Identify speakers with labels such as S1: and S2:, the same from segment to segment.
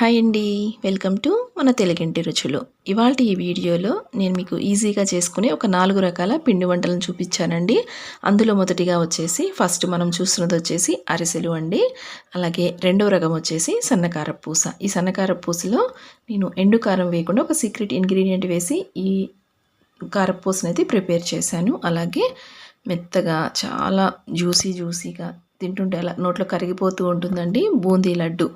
S1: Hi అండి, welcome to మన తెలుగింటి రుచులు. ఇవాల్టి ఈ వీడియోలో నేను మీకు ఈజీగా చేసుకునే ఒక 4 రకాల పిండి వంటలను చూపించానండి. అందులో మొదటిగా వచ్చేసి ఫస్ట్ మనం చూస్తున్నది వచ్చేసి అరిసెలు అండి. అలాగే రెండవ రకం వచ్చేసి సన్నకారపు పూస. ఈ సన్నకారపు పూసలో నేను ఎండు కారం వేయకుండా ఒక సీక్రెట్ ఇంగ్రీడియంట్ వేసి ఈ కారపు పూసనైతే ప్రిపేర్ చేశాను. అలాగే మెత్తగా చాలా జ్యూసీగా తింటుంటే అలా నోట్లో కరిగిపోతూ ఉంటుందండి బూందీ లడ్డు.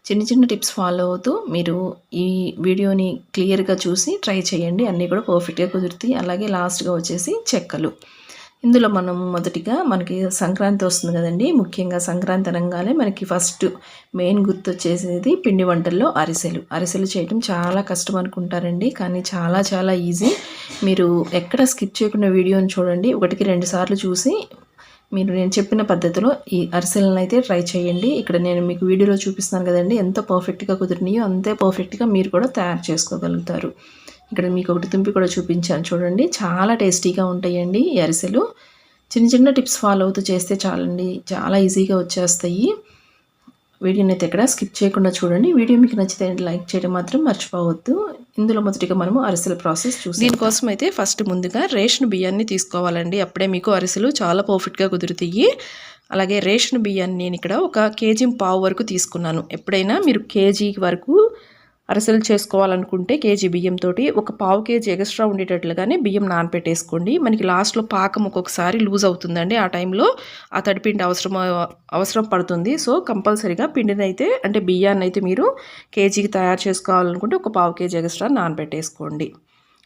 S1: చిన్న చిన్న టిప్స్ ఫాలో అవుతూ మీరు ఈ వీడియోని క్లియర్గా చూసి ట్రై చేయండి. అన్నీ కూడా పర్ఫెక్ట్గా కుదురుతాయి. అలాగే లాస్ట్గా వచ్చేసి చెక్కలు. ఇందులో మనం మొదటిగా మనకి సంక్రాంతి వస్తుంది కదండి. ముఖ్యంగా సంక్రాంతి అనగానే మనకి ఫస్ట్ మెయిన్ గుర్తొచ్చేసేది పిండి వంటల్లో అరిసెలు చేయడం చాలా కష్టం అనుకుంటారండి, కానీ చాలా చాలా ఈజీ. మీరు ఎక్కడ స్కిప్ చేయకుండా వీడియోని చూడండి. 1-2 సార్లు చూసి మీరు నేను చెప్పిన పద్ధతిలో ఈ అరిసెలను అయితే ట్రై చేయండి. ఇక్కడ నేను మీకు వీడియోలో చూపిస్తున్నాను కదండి, ఎంత పర్ఫెక్ట్గా కుదిరినాయో అంతే పర్ఫెక్ట్గా మీరు కూడా తయారు చేసుకోగలుగుతారు. ఇక్కడ మీకు ఒకటి తుంపి కూడా చూపించాను చూడండి, చాలా టేస్టీగా ఉంటాయండి ఈ అరిసెలు. చిన్న చిన్న టిప్స్ ఫాలో అవుతూ చేస్తే చాలండి, చాలా ఈజీగా వచ్చేస్తాయి. వీడియోని అయితే ఎక్కడ స్కిప్ చేయకుండా చూడండి. వీడియో మీకు నచ్చితే లైక్ చేయడం మాత్రం మర్చిపోవద్దు. ఇందులో మొదటిగా మనము అరిసెల ప్రాసెస్ చూసి దీనికోసం అయితే ఫస్ట్ ముందుగా రేషన్ బియ్యాన్ని తీసుకోవాలండి. అప్పుడే మీకు అరిసెలు చాలా పర్ఫెక్ట్గా కుదురుతాయి. అలాగే రేషన్ బియ్యాన్ని నేను ఇక్కడ 1.5 kg వరకు తీసుకున్నాను. ఎప్పుడైనా మీరు కేజీ వరకు అరిసెలు చేసుకోవాలనుకుంటే కేజీ బియ్యంతో 1/4 kg ఎక్స్ట్రా ఉండేటట్లుగానే బియ్యం నానపెట్టేసుకోండి. మనకి లాస్ట్లో పాకం ఒక్కొక్కసారి లూజ్ అవుతుందండి. ఆ టైంలో ఆ తడిపిండి అవసరం పడుతుంది. సో కంపల్సరీగా పిండిని అయితే అంటే బియ్యాన్ని అయితే మీరు కేజీకి తయారు చేసుకోవాలనుకుంటే 1/4 kg ఎక్స్ట్రా నానపెట్టేసుకోండి.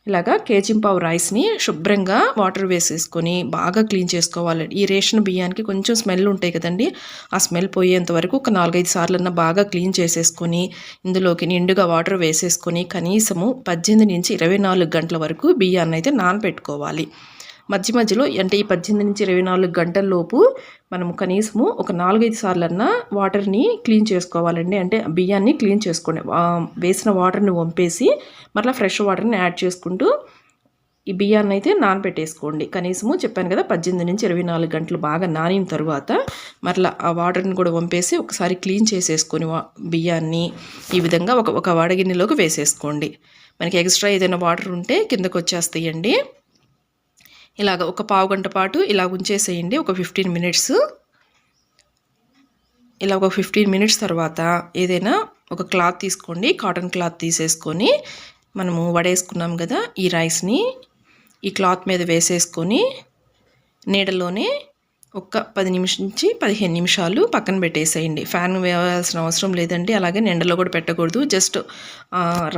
S1: ఇలాగా 1.5 kg రైస్ని శుభ్రంగా వాటర్ వేసేసుకొని బాగా క్లీన్ చేసుకోవాలి. ఈ రేషన్ బియ్యానికి కొంచెం స్మెల్ ఉంటాయి కదండి, ఆ స్మెల్ పోయేంత వరకు ఒక 4-5 సార్లన్నా బాగా క్లీన్ చేసేసుకొని ఇందులోకి నిండుగా వాటర్ వేసేసుకొని కనీసము 18 నుంచి 24 గంటల వరకు బియ్యాన్ని అయితే నానపెట్టుకోవాలి. మధ్యలో అంటే ఈ 18 నుంచి 24 గంటల లోపు మనము కనీసము ఒక 4-5 సార్లన్నా వాటర్ని క్లీన్ చేసుకోవాలండి. అంటే బియ్యాన్ని క్లీన్ చేసుకోండి. వేసిన వాటర్ని వంపేసి మరలా ఫ్రెష్ వాటర్ని యాడ్ చేసుకుంటూ ఈ బియ్యాన్ని అయితే నానపెట్టేసుకోండి. కనీసము చెప్పాను కదా 18 నుంచి 24 గంటలు బాగా నానిన తర్వాత మరలా ఆ వాటర్ని కూడా వంపేసి ఒకసారి క్లీన్ చేసేసుకొని బియ్యాన్ని ఈ విధంగా ఒక వడగిన్నెలోకి వేసేసుకోండి. మనకి ఎక్స్ట్రా ఏదైనా వాటర్ ఉంటే కిందకు వచ్చేస్తాయండి. ఇలాగ ఒక పావు గంట పాటు ఇలా ఉంచేసేయండి, ఒక 15 మినిట్స్. ఇలా ఒక 15 మినిట్స్ తర్వాత ఏదైనా ఒక క్లాత్ తీసుకోండి, కాటన్ క్లాత్ తీసేసుకొని మనము వడేసుకున్నాం కదా ఈ రైస్ని ఈ క్లాత్ మీద వేసేసుకొని నీడలోనే ఒక 10 నుంచి 15 నిమిషాలు పక్కన పెట్టేసేయండి. ఫ్యాన్ వేయాల్సిన అవసరం లేదండి, అలాగే ఎండలో కూడా పెట్టకూడదు. జస్ట్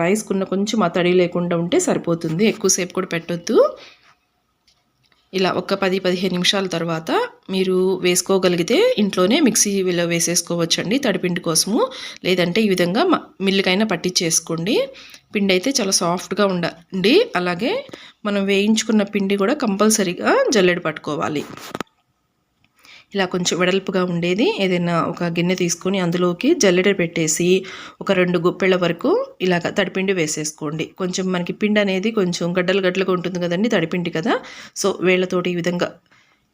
S1: రైస్కున్న కొంచెం తడి లేకుండా ఉంటే సరిపోతుంది, ఎక్కువసేపు కూడా పెట్టొద్దు. ఇలా ఒక 10-15 నిమిషాల తర్వాత మీరు వేసుకోగలిగితే ఇంట్లోనే మిక్సీలో వేసేసుకోవచ్చండి తడిపిండి కోసము. లేదంటే ఈ విధంగా మిల్లుకైనా పట్టించేసుకోండి. పిండి అయితే చాలా సాఫ్ట్గా ఉండండి. అలాగే మనం వేయించుకున్న పిండి కూడా కంపల్సరీగా జల్లెడ పట్టుకోవాలి. ఇలా కొంచెం వెడల్పుగా ఉండేది ఏదైనా ఒక గిన్నె తీసుకొని అందులోకి జల్లెడ పెట్టేసి ఒక 2 గుప్పెళ్ళ వరకు ఇలాగ తడిపిండి వేసేసుకోండి. కొంచెం మనకి పిండి అనేది కొంచెం గడ్డలుగా ఉంటుంది కదండి, తడిపిండి కదా. సో వేళ్ళతోటి ఈ విధంగా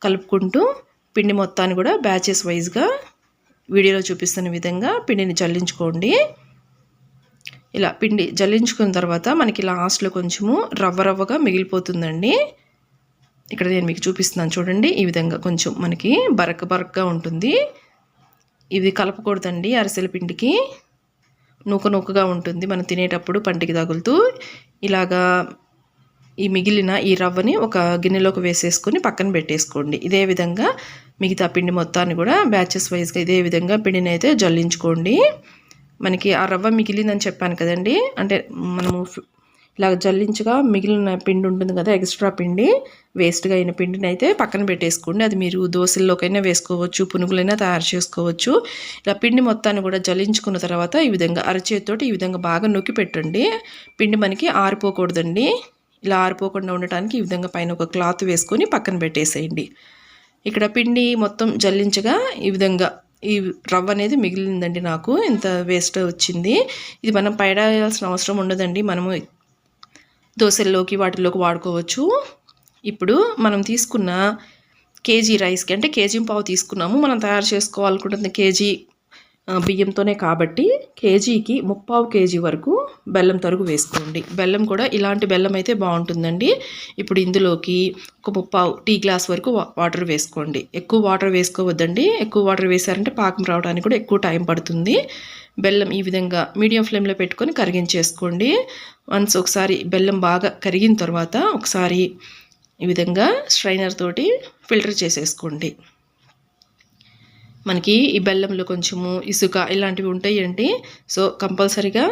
S1: కలుపుకుంటూ పిండి మొత్తాన్ని కూడా బ్యాచెస్ వైజ్గా వీడియోలో చూపిస్తున్న విధంగా పిండిని జల్లించుకోండి. ఇలా పిండి జల్లించుకున్న తర్వాత మనకి లాస్ట్లో కొంచెము రవ్వగా మిగిలిపోతుందండి. ఇక్కడ నేను మీకు చూపిస్తున్నాను చూడండి, ఈ విధంగా కొంచెం మనకి బరకగా ఉంటుంది. ఇది కలపకూడదండి, అరిసెల పిండికి నూకగా ఉంటుంది. మనం తినేటప్పుడు పంటికి తగులుతూ ఇలాగా ఈ మిగిలిన ఈ రవ్వని ఒక గిన్నెలోకి వేసేసుకొని పక్కన పెట్టేసుకోండి. ఇదే విధంగా మిగతా పిండి మొత్తాన్ని కూడా బ్యాచెస్ వైజ్గా ఇదే విధంగా పిండిని అయితే జల్లించుకోండి. మనకి ఆ రవ్వ మిగిలిందని చెప్పాను కదండి, అంటే మనము ఇలా జల్లించగా మిగిలిన పిండి ఉంటుంది కదా, ఎక్స్ట్రా పిండి వేస్ట్గా అయిన పిండిని అయితే పక్కన పెట్టేసుకోండి. అది మీరు దోశల్లోకైనా వేసుకోవచ్చు, పునుగులైనా తయారు చేసుకోవచ్చు. ఇలా పిండి మొత్తాన్ని కూడా జల్లించుకున్న తర్వాత ఈ విధంగా అరచేతితోటి ఈ విధంగా బాగా నొక్కి పెట్టండి. పిండి మనకి ఆరిపోకూడదండి. ఇలా ఆరిపోకుండా ఉండటానికి ఈ విధంగా పైన ఒక క్లాత్ వేసుకొని పక్కన పెట్టేసేయండి. ఇక్కడ పిండి మొత్తం జల్లించగా ఈ విధంగా ఈ రవ్వ అనేది మిగిలిందండి. నాకు ఇంత వేస్ట్ వచ్చింది. ఇది మనం పైడాల్సిన అవసరం ఉండదండి, మనము దోశల్లోకి వాటిల్లోకి వాడుకోవచ్చు. ఇప్పుడు మనం తీసుకున్న కేజీ రైస్కి అంటే 1.5 kg తీసుకున్నాము. మనం తయారు చేసుకోవాలనుకుంటుంది కేజీ బియ్యంతోనే కాబట్టి కేజీకి 3/4 కేజీ వరకు బెల్లం తరుగు వేసుకోండి. బెల్లం కూడా ఇలాంటి బెల్లం అయితే బాగుంటుందండి. ఇప్పుడు ఇందులోకి ఒక 3/4 టీ గ్లాస్ వరకు వాటర్ వేసుకోండి. ఎక్కువ వాటర్ వేసుకోవద్దండి. ఎక్కువ వాటర్ వేసారంటే పాకం రావడానికి కూడా ఎక్కువ టైం పడుతుంది. బెల్లం ఈ విధంగా మీడియం ఫ్లేమ్లో పెట్టుకొని కరిగించేసుకోండి. వన్స్ ఒకసారి బెల్లం బాగా కరిగిన తర్వాత ఒకసారి ఈ విధంగా స్ట్రైనర్ తోటి ఫిల్టర్ చేసేసుకోండి. మనకి ఈ బెల్లంలో కొంచెము ఇసుక ఇలాంటివి ఉంటాయండి. సో కంపల్సరీగా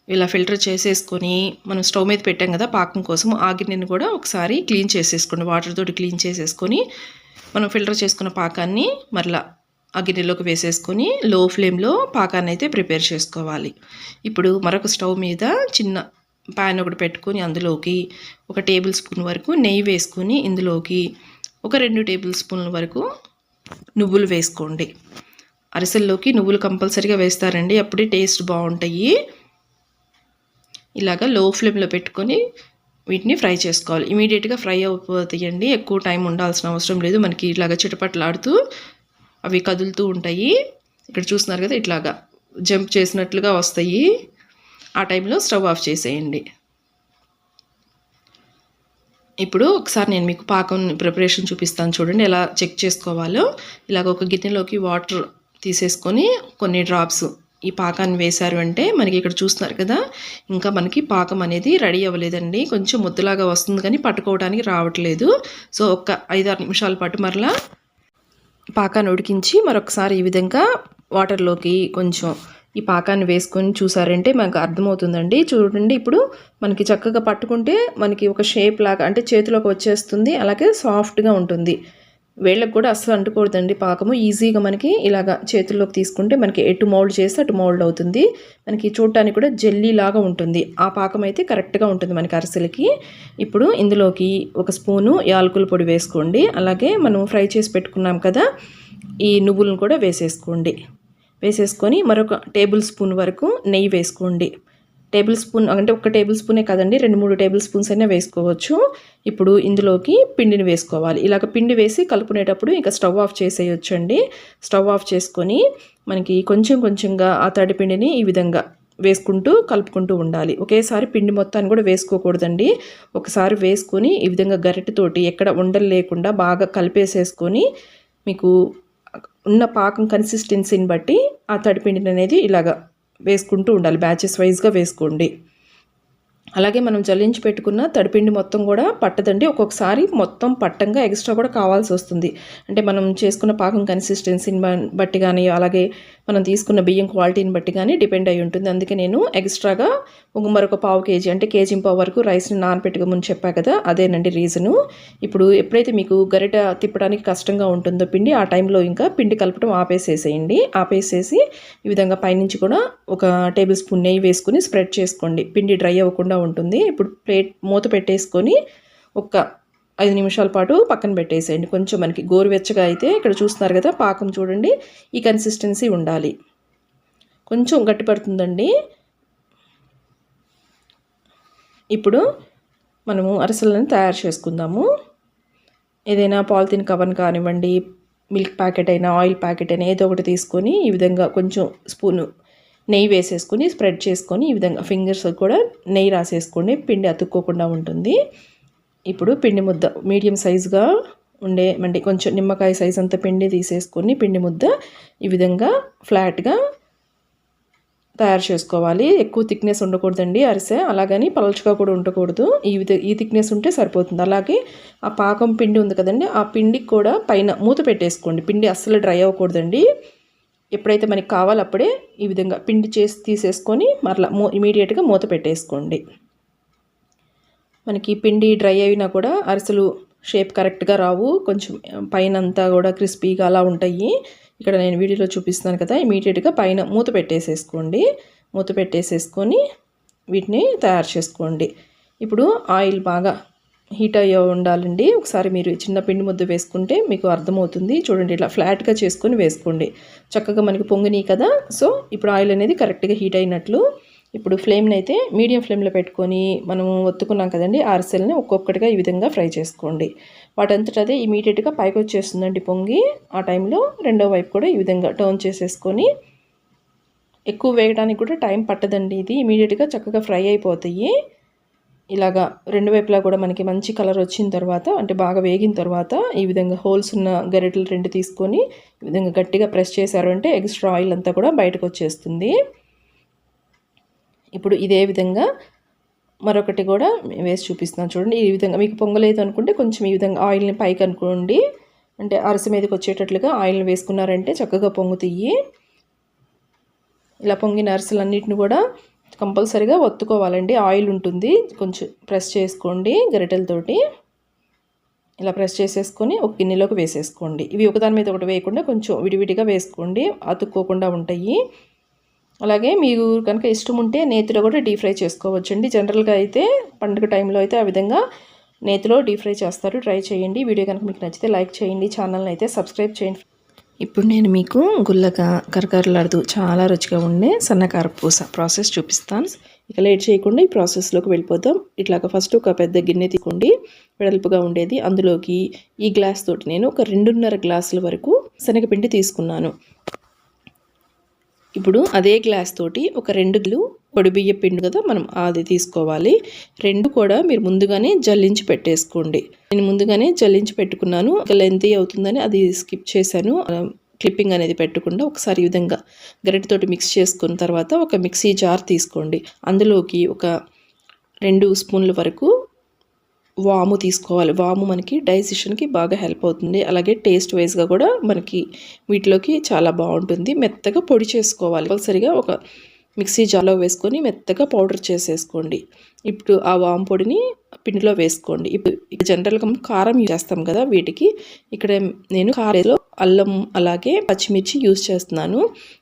S1: ఇలా ఫిల్టర్ చేసేసుకొని మనం స్టవ్ మీద పెట్టాం కదా పాకం కోసం, ఆ గిన్నెని కూడా ఒకసారి క్లీన్ చేసేసుకోండి. వాటర్ తోటి క్లీన్ చేసేసుకొని మనం ఫిల్టర్ చేసుకున్న పాకాన్ని మరలా ఆ గిన్నెలోకి వేసేసుకొని లో ఫ్లేమ్లో పాకాన్ని అయితే ప్రిపేర్ చేసుకోవాలి. ఇప్పుడు మరొక స్టవ్ మీద చిన్న ప్యాన్ ఒకటి పెట్టుకొని అందులోకి 1 టేబుల్ స్పూన్ వరకు నెయ్యి వేసుకొని ఇందులోకి ఒక 2 టేబుల్ స్పూన్ల వరకు నువ్వులు వేసుకోండి. అరిసెల్లోకి నువ్వులు కంపల్సరీగా వేస్తారండి, అప్పుడే టేస్ట్ బాగుంటాయి. ఇలాగ లో ఫ్లేమ్లో పెట్టుకొని వీటిని ఫ్రై చేసుకోవాలి. ఇమీడియట్గా ఫ్రై అయిపోతాయండి, ఎక్కువ టైం ఉండాల్సిన అవసరం లేదు. మనకి ఇలాగ చిటపట్లాడుతూ అవి కదులుతూ ఉంటాయి. ఇక్కడ చూస్తున్నారు కదా, ఇట్లాగా జంప్ చేసినట్లుగా వస్తాయి. ఆ టైంలో స్టవ్ ఆఫ్ చేసేయండి. ఇప్పుడు ఒకసారి నేను మీకు పాకం ప్రిపరేషన్ చూపిస్తాను చూడండి, ఎలా చెక్ చేసుకోవాలో. ఇలాగ ఒక గిన్నెలోకి వాటర్ తీసేసుకొని కొన్ని డ్రాప్స్ ఈ పాకాన్ని వేశారు అంటే మనకి ఇక్కడ చూస్తున్నారు కదా, ఇంకా మనకి పాకం అనేది రెడీ అవ్వలేదండి. కొంచెం ముద్దలాగా వస్తుంది కానీ పట్టుకోవడానికి రావట్లేదు. సో ఒక 5-6 నిమిషాల పాటు మరలా పాకాన్ని ఉడికించి మరొకసారి ఈ విధంగా వాటర్లోకి కొంచెం ఈ పాకాన్ని వేసుకొని చూసారంటే మనకు అర్థమవుతుందండి. చూడండి, ఇప్పుడు మనకి చక్కగా పట్టుకుంటే మనకి ఒక షేప్ లాగా అంటే చేతిలోకి వచ్చేస్తుంది. అలాగే సాఫ్ట్గా ఉంటుంది. వేళ్ళకు కూడా అస్సలు అంటుకూడదండి పాకము. ఈజీగా మనకి ఇలాగా చేతుల్లోకి తీసుకుంటే మనకి ఎటు మౌల్డ్ చేస్తే అటు మౌల్డ్ అవుతుంది. మనకి చూడటానికి కూడా జెల్లీ లాగా ఉంటుంది. ఆ పాకం అయితే కరెక్ట్గా ఉంటుంది మనకి అరిసెలకి. ఇప్పుడు ఇందులోకి 1 స్పూను యాలకుల పొడి వేసుకోండి. అలాగే మనం ఫ్రై చేసి పెట్టుకున్నాం కదా ఈ నువ్వులను కూడా వేసేసుకోండి. వేసేసుకొని మరొక టేబుల్ స్పూన్ వరకు నెయ్యి వేసుకోండి. టేబుల్ స్పూన్ అంటే 1 టేబుల్ స్పూనే కదండి, 2-3 టేబుల్ స్పూన్స్ అయినా వేసుకోవచ్చు. ఇప్పుడు ఇందులోకి పిండిని వేసుకోవాలి. ఇలాగ పిండి వేసి కలుపుకునేటప్పుడు ఇంకా స్టవ్ ఆఫ్ చేసేయొచ్చండి. స్టవ్ ఆఫ్ చేసుకొని మనకి కొంచెం కొంచెంగా ఆ తడి పిండిని ఈ విధంగా వేసుకుంటూ కలుపుకుంటూ ఉండాలి. ఒకేసారి పిండి మొత్తాన్ని కూడా వేసుకోకూడదండి. ఒకసారి వేసుకొని ఈ విధంగా గరిటెతోటి ఎక్కడ ఉండలు లేకుండా బాగా కలిపేసేసుకొని మీకు ఉన్న పాకం కన్సిస్టెన్సీని బట్టి ఆ తడిపిండిని అనేది ఇలాగా వేసుకుంటూ ఉండాలి. బ్యాచెస్ వైజ్గా వేసుకోండి. అలాగే మనం జల్లించి పెట్టుకున్న తడిపిండి మొత్తం కూడా పట్టదండి. ఒక్కొక్కసారి మొత్తం పట్టంగా ఎక్స్ట్రా కూడా కావాల్సి వస్తుంది. అంటే మనం చేసుకున్న పాకం కన్సిస్టెన్సీని బట్టి కానీ అలాగే మనం తీసుకున్న బియ్యం క్వాలిటీని బట్టి కానీ డిపెండ్ అయి ఉంటుంది. అందుకే నేను ఎక్స్ట్రాగా మరొక 1/4 కేజీ అంటే 1.5 కేజీ వరకు రైస్ని నానపెట్టుకోమని చెప్పా కదా, అదేనండి రీజను. ఇప్పుడు ఎప్పుడైతే మీకు గరిట తిప్పడానికి కష్టంగా ఉంటుందో పిండి, ఆ టైంలో ఇంకా పిండి కలపడం ఆపేసేసేయండి. ఆపేసేసి ఈ విధంగా పైనుంచి కూడా 1 టేబుల్ స్పూన్ నెయ్యి వేసుకుని స్ప్రెడ్ చేసుకోండి. పిండి డ్రై అవ్వకుండా ఉంటుంది. ఇప్పుడు ప్లేట్ మూత పెట్టేసుకొని ఒక 5 నిమిషాల పాటు పక్కన పెట్టేసేయండి. కొంచెం మనకి గోరువెచ్చగా అయితే ఇక్కడ చూస్తున్నారు కదా పాకం చూడండి, ఈ కన్సిస్టెన్సీ ఉండాలి. కొంచెం గట్టిపడుతుందండి. ఇప్పుడు మనము అరిసెలను తయారు చేసుకుందాము. ఏదైనా పాలిథిన్ కవర్ని కానివ్వండి, మిల్క్ ప్యాకెట్ అయినా ఆయిల్ ప్యాకెట్ అయినా ఏదో ఒకటి తీసుకొని ఈ విధంగా కొంచెం స్పూను నెయ్యి వేసేసుకొని స్ప్రెడ్ చేసుకొని ఈ విధంగా ఫింగర్స్ కూడా నెయ్యి రాసేసుకోండి, పిండి అతుక్కోకుండా ఉంటుంది. ఇప్పుడు పిండి ముద్ద మీడియం సైజుగా అంటే కొంచెం నిమ్మకాయ సైజ్ అంత పిండి తీసేసుకొని పిండి ముద్ద ఈ విధంగా ఫ్లాట్గా తయారు చేసుకోవాలి. ఎక్కువ థిక్నెస్ ఉండకూడదండి అరిసె, అలాగని పలుచగా కూడా ఉండకూడదు. ఈ థిక్నెస్ ఉంటే సరిపోతుంది. అలాగే ఆ పాకం పిండి ఉంది కదండి, ఆ పిండికి కూడా పైన మూత పెట్టేసుకోండి. పిండి అస్సలు డ్రై అవ్వకూడదండి. ఎప్పుడైతే మనకి కావాలో అప్పుడే ఈ విధంగా పిండి చేసి తీసేసుకొని మరలా ఇమీడియట్గా మూత పెట్టేసుకోండి. మనకి పిండి డ్రై అయినా కూడా అరిసెలు షేప్ కరెక్ట్గా రావు, కొంచెం పైన అంతా కూడా క్రిస్పీగా అలా ఉంటాయి. ఇక్కడ నేను వీడియోలో చూపిస్తున్నాను కదా, ఇమీడియట్గా పైన మూత పెట్టేసేసుకోండి. మూత పెట్టేసేసుకొని వీటిని తయారు చేసుకోండి. ఇప్పుడు ఆయిల్ బాగా హీట్ అయ్యి ఉండాలండి. ఒకసారి మీరు చిన్న పిండి ముద్ద వేసుకుంటే మీకు అర్థమవుతుంది. చూడండి, ఇట్లా ఫ్లాట్గా చేసుకొని వేసుకోండి. చక్కగా మనకి పొంగినాయి కదా. సో ఇప్పుడు ఆయిల్ అనేది కరెక్ట్గా హీట్ అయినట్లు. ఇప్పుడు ఫ్లేమ్ని అయితే మీడియం ఫ్లేమ్లో పెట్టుకొని మనం ఒత్తుకున్నాం కదండి అరిసెల్ని ఒక్కొక్కటిగా ఈ విధంగా ఫ్రై చేసుకోండి. వాటంతట అదే ఇమీడియట్గా పైకి వచ్చేస్తుందండి పొంగి. ఆ టైంలో రెండో వైపు కూడా ఈ విధంగా టర్న్ చేసేసుకొని ఎక్కువ వేయడానికి కూడా టైం పట్టదండి. ఇది ఇమీడియట్గా చక్కగా ఫ్రై అయిపోతాయి. ఇలాగా రెండు వైపులా కూడా మనకి మంచి కలర్ వచ్చిన తర్వాత, అంటే బాగా వేగిన తర్వాత ఈ విధంగా హోల్స్ ఉన్న గరిటెలు 2 తీసుకొని ఈ విధంగా గట్టిగా ప్రెస్ చేశారు అంటే ఎక్స్ట్రా ఆయిల్ అంతా కూడా బయటకు వచ్చేస్తుంది. ఇప్పుడు ఇదే విధంగా మరొకటి కూడా వేసి చూపిస్తున్నాను చూడండి. ఈ విధంగా మీకు పొంగలేదు అనుకుంటే కొంచెం ఈ విధంగా ఆయిల్ని పైకి అనుకోండి, అంటే అరస మీదకి వచ్చేటట్లుగా ఆయిల్ని వేసుకున్నారంటే చక్కగా పొంగుతాయి. ఇలా పొంగిన అరిసెలన్నిటిని కూడా కంపల్సరీగా ఒత్తుకోవాలండి. ఆయిల్ ఉంటుంది, కొంచెం ప్రెస్ చేసుకోండి గరిటెలతోటి. ఇలా ప్రెస్ చేసేసుకొని ఒక గిన్నెలోకి వేసేసుకోండి. ఇవి ఒకదాని మీద ఒకటి వేయకుండా కొంచెం విడివిడిగా వేసుకోండి, అతుక్కోకుండా ఉంటాయి. అలాగే మీరు కనుక ఇష్టం ఉంటే నేతిలో కూడా డీప్ ఫ్రై చేసుకోవచ్చండి. జనరల్గా అయితే పండుగ టైంలో అయితే ఆ విధంగా నేతిలో డీప్ ఫ్రై చేస్తారు. ట్రై చేయండి. వీడియో కనుక మీకు నచ్చితే లైక్ చేయండి, ఛానల్ని అయితే సబ్స్క్రైబ్ చేయండి. ఇప్పుడు నేను మీకు గుల్లగా కరకరలాడుతూ చాలా రుచిగా ఉండే సన్నకారపూస ప్రాసెస్ చూపిస్తాను. ఇక లేట్ చేయకుండా ఈ ప్రాసెస్లోకి వెళ్ళిపోతాం. ఇట్లాగా ఫస్ట్ ఒక పెద్ద గిన్నె తీసుకోండి, వెడల్పుగా ఉండేది. అందులోకి ఈ గ్లాస్ తోటి నేను ఒక 2.5 గ్లాసుల వరకు శనగపిండి తీసుకున్నాను. ఇప్పుడు అదే గ్లాస్ తోటి ఒక 2 గిన్నెలు పొడి బియ్య పిండి కదా మనం అది తీసుకోవాలి. 2 కూడా మీరు ముందుగానే జల్లించి పెట్టేసుకోండి. నేను ముందుగానే జల్లించి పెట్టుకున్నాను. లెంతీ అవుతుందని అది స్కిప్ చేశాను, క్లిప్పింగ్ అనేది పెట్టకుండా. ఒకసారి ఈ విధంగా గరిటెతోటి మిక్స్ చేసుకున్న తర్వాత ఒక మిక్సీ జార్ తీసుకోండి. అందులోకి ఒక 2 స్పూన్ల వరకు వాము తీసుకోవాలి. వాము మనకి డైజెషన్కి బాగా హెల్ప్ అవుతుంది. అలాగే టేస్ట్ వైజ్గా కూడా మనకి వీటిలోకి చాలా బాగుంటుంది. మెత్తగా పొడి చేసుకోవాలి. కంపల్సరిగా ఒక మిక్సీ జార్లో వేసుకొని మెత్తగా పౌడర్ చేసేసుకోండి. ఇప్పుడు ఆ వాము పొడిని పిండిలో వేసుకోండి. ఇప్పుడు జనరల్గా కారం యూజ్ చేస్తాం కదా వీటికి. ఇక్కడ నేను కారంలో అల్లం అలాగే పచ్చిమిర్చి యూజ్ చేస్తున్నాను.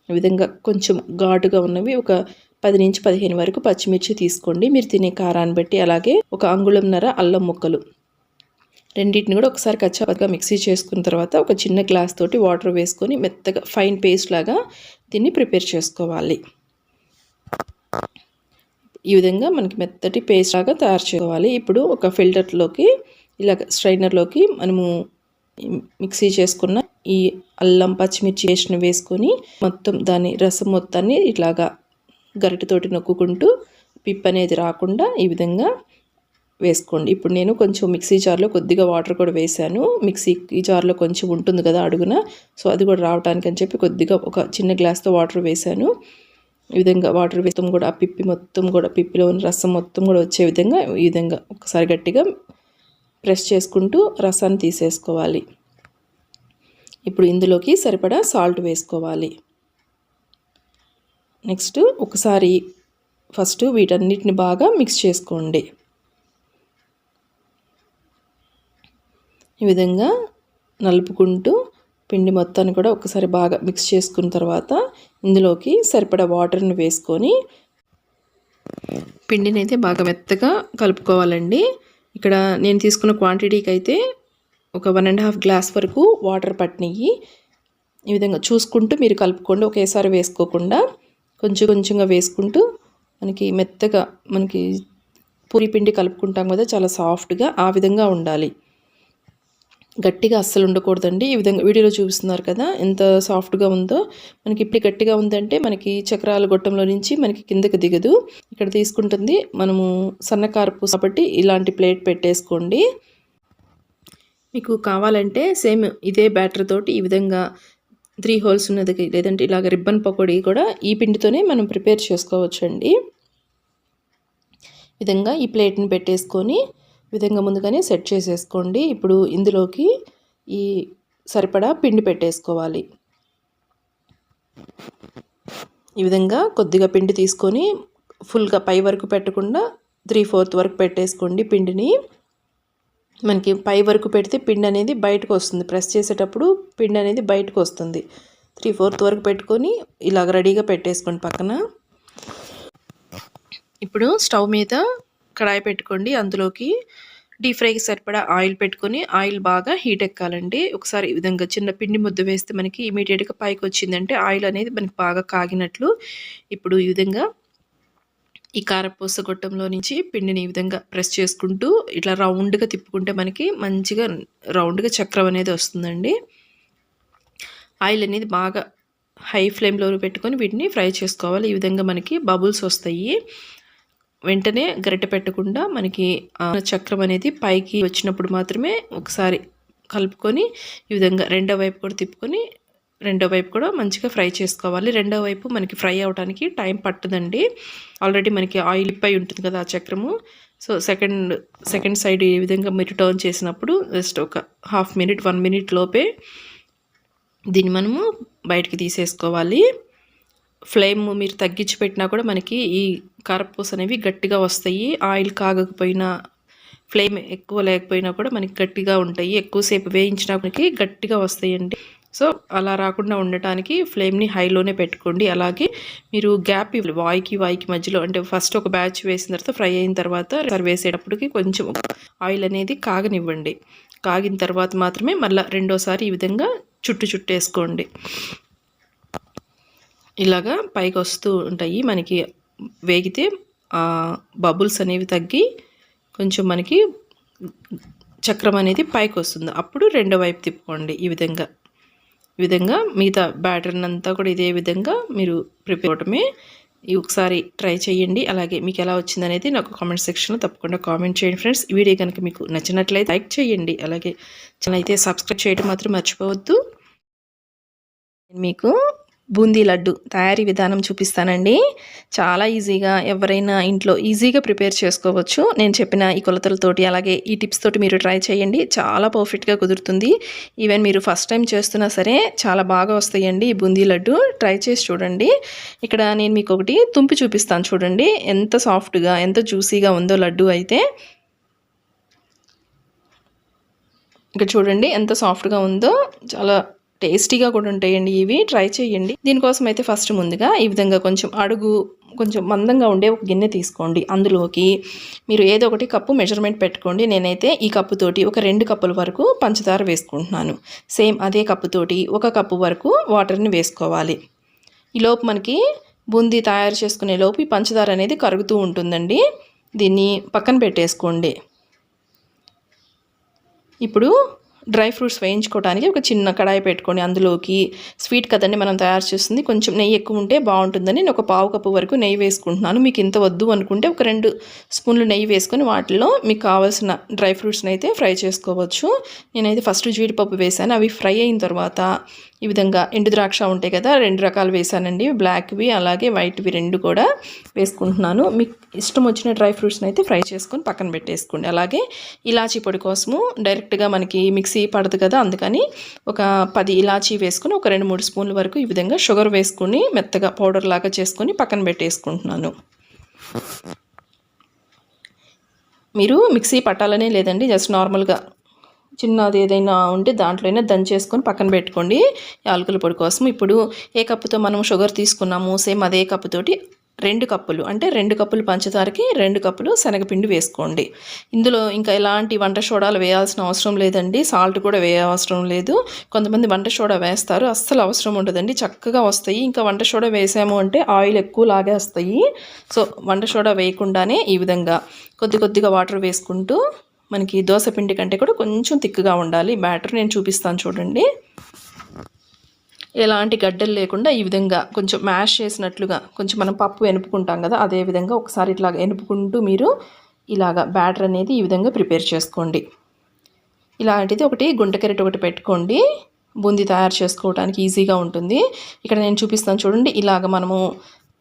S1: ఈ విధంగా కొంచెం ఘాటుగా ఉన్నవి ఒక 10 నుంచి 15 వరకు పచ్చిమిర్చి తీసుకోండి, మీరు తినే కారాన్ని బట్టి. అలాగే ఒక అంగుళంన్నర అల్లం ముక్కలు, రెండింటిని కూడా ఒకసారి కచ్చాపచ్చగా మిక్సీ చేసుకున్న తర్వాత ఒక చిన్న గ్లాస్ తోటి వాటర్ వేసుకొని మెత్తగా ఫైన్ పేస్ట్ లాగా దీన్ని ప్రిపేర్ చేసుకోవాలి. ఈ విధంగా మనకి మెత్తటి పేస్ట్ లాగా తయారు చేసుకోవాలి. ఇప్పుడు ఒక ఫిల్టర్లోకి ఇలా స్ట్రైనర్లోకి మనము మిక్సీ చేసుకున్న ఈ అల్లం పచ్చిమిర్చి పేస్ట్ని వేసుకొని మొత్తం దాని రసం మొత్తాన్ని ఇట్లాగా గరిటెతోటి నొక్కుంటూ పిప్ అనేది రాకుండా ఈ విధంగా వేసుకోండి. ఇప్పుడు నేను కొంచెం మిక్సీ జార్లో కొద్దిగా వాటర్ కూడా వేసాను. మిక్సీ జార్లో కొంచెం ఉంటుంది కదా అడుగున, సో అది కూడా రావడానికి అని చెప్పి కొద్దిగా ఒక చిన్న గ్లాస్తో వాటర్ వేసాను. ఈ విధంగా వాటర్ వేస్తాం కూడా ఆ పిప్పి మొత్తం కూడా, పిప్పిలో ఉన్న రసం మొత్తం కూడా వచ్చే విధంగా ఈ విధంగా ఒకసారి గట్టిగా ప్రెస్ చేసుకుంటూ రసాన్ని తీసేసుకోవాలి. ఇప్పుడు ఇందులోకి సరిపడా సాల్ట్ వేసుకోవాలి. నెక్స్ట్ ఒకసారి ఫస్ట్ వీటన్నిటిని బాగా మిక్స్ చేసుకోండి. ఈ విధంగా నలుపుకుంటూ పిండి మొత్తాన్ని కూడా ఒకసారి బాగా మిక్స్ చేసుకున్న తర్వాత ఇందులోకి సరిపడా వాటర్ని వేసుకొని పిండిని అయితే బాగా మెత్తగా కలుపుకోవాలండి. ఇక్కడ నేను తీసుకున్న క్వాంటిటీకి అయితే ఒక 1.5 గ్లాస్ వరకు వాటర్ పట్టినవి. ఈ విధంగా చూసుకుంటూ మీరు కలుపుకోండి, ఒకేసారి వేసుకోకుండా కొంచెం కొంచెంగా వేసుకుంటూ. మనకి మెత్తగా మనకి పూరి పిండి కలుపుకుంటాం కదా చాలా సాఫ్ట్గా, ఆ విధంగా ఉండాలి. గట్టిగా అస్సలు ఉండకూడదండి. ఈ విధంగా వీడియోలో చూపిస్తున్నారు కదా ఎంత సాఫ్ట్గా ఉందో. మనకి ఇప్పుడు గట్టిగా ఉందంటే మనకి చక్రాల గొట్టంలో నుంచి మనకి కిందకి దిగదు. ఇక్కడ తీసుకుంటుంది మనము సన్నకారపూస కాబట్టి ఇలాంటి ప్లేట్ పెట్టేసుకోండి. మీకు కావాలంటే సేమ్ ఇదే బ్యాటర్ తోటి ఈ విధంగా 3 హోల్స్ ఉన్నది, లేదంటే ఇలాగ రిబ్బన్ పకోడీ కూడా ఈ పిండితోనే మనం ప్రిపేర్ చేసుకోవచ్చండి. విధంగా ఈ ప్లేట్ని పెట్టేసుకొని విధంగా ముందుగానే సెట్ చేసేసుకోండి. ఇప్పుడు ఇందులోకి ఈ సరిపడా పిండి పెట్టేసుకోవాలి. ఈ విధంగా కొద్దిగా పిండి తీసుకొని ఫుల్గా పై వరకు పెట్టకుండా 3/4 వరకు పెట్టేసుకోండి పిండిని. మనకి పై వరకు పెడితే పిండి అనేది బయటకు వస్తుంది, ప్రెస్ చేసేటప్పుడు పిండి అనేది బయటకు వస్తుంది. 3/4 వరకు పెట్టుకొని ఇలాగ రెడీగా పెట్టేసుకోండి పక్కన. ఇప్పుడు స్టవ్ మీద కడాయి పెట్టుకోండి. అందులోకి డీప్ ఫ్రైకి సరిపడా ఆయిల్ పెట్టుకొని ఆయిల్ బాగా హీట్ ఎక్కాలండి. ఒకసారి ఈ విధంగా చిన్న పిండి ముద్ద వేస్తే మనకి ఇమీడియట్గా పైకి వచ్చిందంటే ఆయిల్ అనేది మనకి బాగా కాగినట్లు. ఇప్పుడు ఈ విధంగా ఈ కారపూస గొట్టంలో నుంచి పిండిని ఈ విధంగా ప్రెస్ చేసుకుంటూ ఇట్లా రౌండ్గా తిప్పుకుంటే మనకి మంచిగా రౌండ్గా చక్రం అనేది వస్తుందండి. ఆయిల్ అనేది బాగా హై ఫ్లేమ్లో పెట్టుకొని వీటిని ఫ్రై చేసుకోవాలి. ఈ విధంగా మనకి బబుల్స్ వస్తాయి. వెంటనే గరిటె పెట్టకుండా మనకి చక్రం అనేది పైకి వచ్చినప్పుడు మాత్రమే ఒకసారి కలుపుకొని ఈ విధంగా రెండో వైపు కూడా తిప్పుకొని రెండో వైపు కూడా మంచిగా ఫ్రై చేసుకోవాలి. రెండో వైపు మనకి ఫ్రై అవ్వడానికి టైం పట్టదండి. ఆల్రెడీ మనకి ఆయిల్ అయి ఉంటుంది కదా ఆ చక్రము. సో సెకండ్ సైడ్ ఈ విధంగా మీరు టర్న్ చేసినప్పుడు జస్ట్ ఒక హాఫ్ మినిట్ 1 మినిట్ లోపే దీన్ని మనము బయటికి తీసేసుకోవాలి. ఫ్లేమ్ మీరు తగ్గించి పెట్టినా కూడా మనకి ఈ కారపూస అనేవి గట్టిగా వస్తాయి. ఆయిల్ కాగకపోయినా ఫ్లేమ్ ఎక్కువ లేకపోయినా కూడా మనకి గట్టిగా ఉంటాయి. ఎక్కువసేపు వేయించినా మనకి గట్టిగా వస్తాయండి. సో అలా రాకుండా ఉండటానికి ఫ్లేమ్ని హైలోనే పెట్టుకోండి. అలాగే మీరు గ్యాప్ వాయికి మధ్యలో, అంటే ఫస్ట్ ఒక బ్యాచ్ వేసిన తర్వాత ఫ్రై అయిన తర్వాత వేసేటప్పటికి కొంచెం ఆయిల్ అనేది కాగనివ్వండి. కాగిన తర్వాత మాత్రమే మళ్ళీ రెండోసారి ఈ విధంగా చుట్టేసుకోండి. ఇలాగా పైకి వస్తూ ఉంటాయి. మనకి వేగితే బబుల్స్ అనేవి తగ్గి కొంచెం మనకి చక్రం అనేది పైకి వస్తుంది. అప్పుడు రెండో వైపు తిప్పుకోండి. ఈ విధంగా మిగతా బ్యాటర్ని అంతా కూడా ఇదే విధంగా మీరు ప్రిపేర్ అవటమే. ఒకసారి ట్రై చేయండి. అలాగే మీకు ఎలా వచ్చింది అనేది నాకు కామెంట్ సెక్షన్లో తప్పకుండా కామెంట్ చేయండి ఫ్రెండ్స్. ఈ వీడియో కనుక మీకు నచ్చినట్లయితే లైక్ చేయండి. అలాగే ఛానల్ అయితే సబ్స్క్రైబ్ చేయడం మాత్రం మర్చిపోవద్దు. మీకు బూందీ లడ్డు తయారీ విధానం చూపిస్తానండి. చాలా ఈజీగా ఎవరైనా ఇంట్లో ఈజీగా ప్రిపేర్ చేసుకోవచ్చు. నేను చెప్పిన ఈ కొలతలతోటి అలాగే ఈ టిప్స్ తోటి మీరు ట్రై చేయండి. చాలా పర్ఫెక్ట్గా కుదురుతుంది. ఈవెన్ మీరు ఫస్ట్ టైం చేస్తున్నా సరే చాలా బాగా వస్తాయండి ఈ బూందీ లడ్డు. ట్రై చేసి చూడండి. ఇక్కడ నేను మీకు ఒకటి తుంపి చూపిస్తాను చూడండి. ఎంత సాఫ్ట్గా ఎంత జ్యూసీగా ఉందో లడ్డు అయితే. ఇక్కడ చూడండి ఎంత సాఫ్ట్గా ఉందో. చాలా టేస్టీగా కూడా ఉంటాయండి ఇవి. ట్రై చేయండి. దీనికోసం అయితే ఫస్ట్ ముందుగా ఈ విధంగా కొంచెం మందంగా ఉండే ఒక గిన్నె తీసుకోండి. అందులోకి మీరు ఏదో ఒకటి కప్పు మెజర్మెంట్ పెట్టుకోండి. నేనైతే ఈ కప్పుతోటి ఒక 2 కప్పుల వరకు పంచదార వేసుకుంటున్నాను. సేమ్ అదే కప్పుతోటి 1 కప్పు వరకు వాటర్ని వేసుకోవాలి. ఈలోపు మనకి బూందీ తయారు చేసుకునే లోపు ఈ పంచదార అనేది కరుగుతూ ఉంటుందండి. దీన్ని పక్కన పెట్టేసుకోండి. ఇప్పుడు డ్రై ఫ్రూట్స్ వేయించుకోవడానికి ఒక చిన్న కడాయి పెట్టుకొని అందులోకి స్వీట్ కదండి మనం తయారు చేస్తుంది, కొంచెం నెయ్యి ఎక్కువ ఉంటే బాగుంటుందని నేను ఒక 1/2 కప్పు వరకు నెయ్యి వేసుకుంటున్నాను. మీకు ఇంత వద్దు అనుకుంటే ఒక 2 స్పూన్లు నెయ్యి వేసుకొని వాటిలో మీకు కావాల్సిన డ్రై ఫ్రూట్స్ని అయితే ఫ్రై చేసుకోవచ్చు. నేనైతే ఫస్ట్ జీడిపప్పు వేసాను. అవి ఫ్రై అయిన తర్వాత ఈ విధంగా ఎండు ద్రాక్ష ఉంటాయి కదా, 2 రకాలు వేసానండి. బ్లాక్వి అలాగే వైట్వి 2 కూడా వేసుకుంటున్నాను. మీకు ఇష్టం వచ్చిన డ్రై ఫ్రూట్స్ని అయితే ఫ్రై చేసుకొని పక్కన పెట్టేసుకోండి. అలాగే ఇలాచీ పొడి కోసము డైరెక్ట్గా మనకి మిక్సీ పడదు కదా, అందుకని ఒక 10 ఇలాచీ వేసుకొని ఒక 2-3 స్పూన్ల వరకు ఈ విధంగా షుగర్ వేసుకొని మెత్తగా పౌడర్ లాగా చేసుకొని పక్కన పెట్టేసుకుంటున్నాను. మీరు మిక్సీ పట్టాలనే లేదండి, జస్ట్ నార్మల్గా చిన్నది ఏదైనా ఉంటే దాంట్లోనే దంచేసుకొని పక్కన పెట్టుకోండి యాలకుల పొడి కోసం. ఇప్పుడు ఏ కప్పుతో మనం షుగర్ తీసుకున్నాము సేమ్ అదే కప్పుతోటి 2 కప్పులు, అంటే 2 కప్పులు పంచదారకి 2 కప్పులు శనగపిండి వేసుకోండి. ఇందులో ఇంకా ఎలాంటి వంట సోడాలు వేయాల్సిన అవసరం లేదండి. సాల్ట్ కూడా వేయవసరం లేదు. కొంతమంది వంట సోడా వేస్తారు, అస్సలు అవసరం ఉండదండి. చక్కగా వస్తాయి. ఇంకా వంట సోడా వేసాము అంటే ఆయిల్ ఎక్కువ లాగేస్తాయి. సో వంట సోడా వేయకుండానే ఈ విధంగా కొద్దిగా వాటర్ వేసుకుంటూ, మనకి దోశ పిండి కంటే కూడా కొంచెం తిక్కుగా ఉండాలి బ్యాటర్. నేను చూపిస్తాను చూడండి. ఎలాంటి గడ్డలు లేకుండా ఈ విధంగా కొంచెం మ్యాష్ చేసినట్లుగా, కొంచెం మనం పప్పు ఎనుపుకుంటాం కదా అదే విధంగా ఒకసారి ఇట్లా ఎనుపుకుంటూ మీరు ఇలాగా బ్యాటర్ అనేది ఈ విధంగా ప్రిపేర్ చేసుకోండి. ఇలాంటిది ఒకటి గుంటకెరటి ఒకటి పెట్టుకోండి. బూందీ తయారు చేసుకోవడానికి ఈజీగా ఉంటుంది. ఇక్కడ నేను చూపిస్తాను చూడండి. ఇలాగ మనము